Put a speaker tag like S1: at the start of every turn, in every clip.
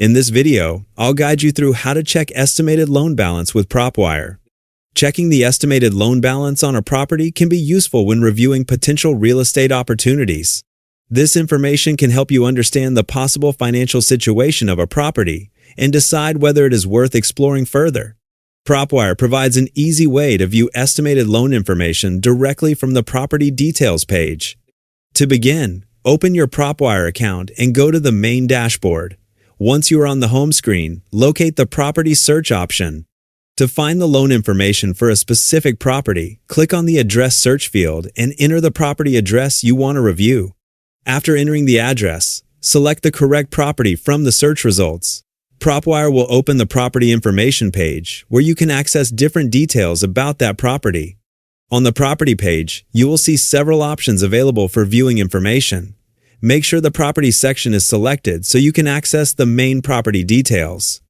S1: In this video, I'll guide you through how to check estimated loan balance with PropWire. Checking the estimated loan balance on a property can be useful when reviewing potential real estate opportunities. This information can help you understand the possible financial situation of a property and decide whether it is worth exploring further. PropWire provides an easy way to view estimated loan information directly from the property details page. To begin, open your PropWire account and go to the main dashboard. Once you are on the home screen, locate the Property Search option. To find the loan information for a specific property, click on the Address search field and enter the property address you want to review. After entering the address, select the correct property from the search results. PropWire will open the property information page where you can access different details about that property. On the property page, you will see several options available for viewing information. Make sure the property section is selected so you can access the main property details.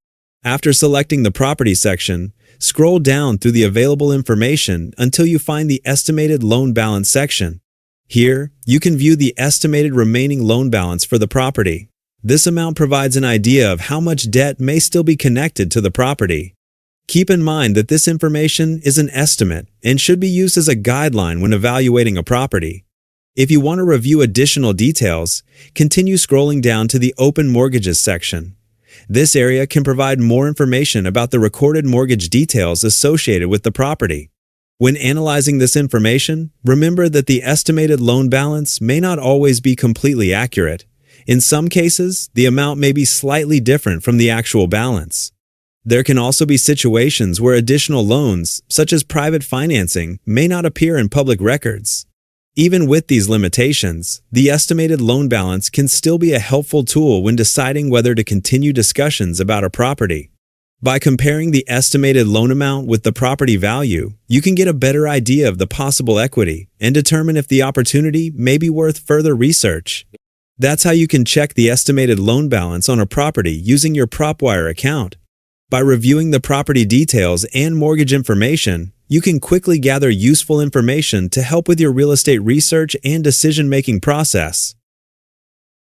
S1: After selecting the property section, scroll down through the available information until you find the estimated loan balance section. Here, you can view the estimated remaining loan balance for the property. This amount provides an idea of how much debt may still be connected to the property. Keep in mind that this information is an estimate and should be used as a guideline when evaluating a property. If you want to review additional details, continue scrolling down to the Open Mortgages section. This area can provide more information about the recorded mortgage details associated with the property. When analyzing this information, remember that the estimated loan balance may not always be completely accurate. In some cases, the amount may be slightly different from the actual balance. There can also be situations where additional loans, such as private financing, may not appear in public records. Even with these limitations, the estimated loan balance can still be a helpful tool when deciding whether to continue discussions about a property. By comparing the estimated loan amount with the property value, you can get a better idea of the possible equity and determine if the opportunity may be worth further research. That's how you can check the estimated loan balance on a property using your PropWire account. By reviewing the property details and mortgage information, you can quickly gather useful information to help with your real estate research and decision-making process.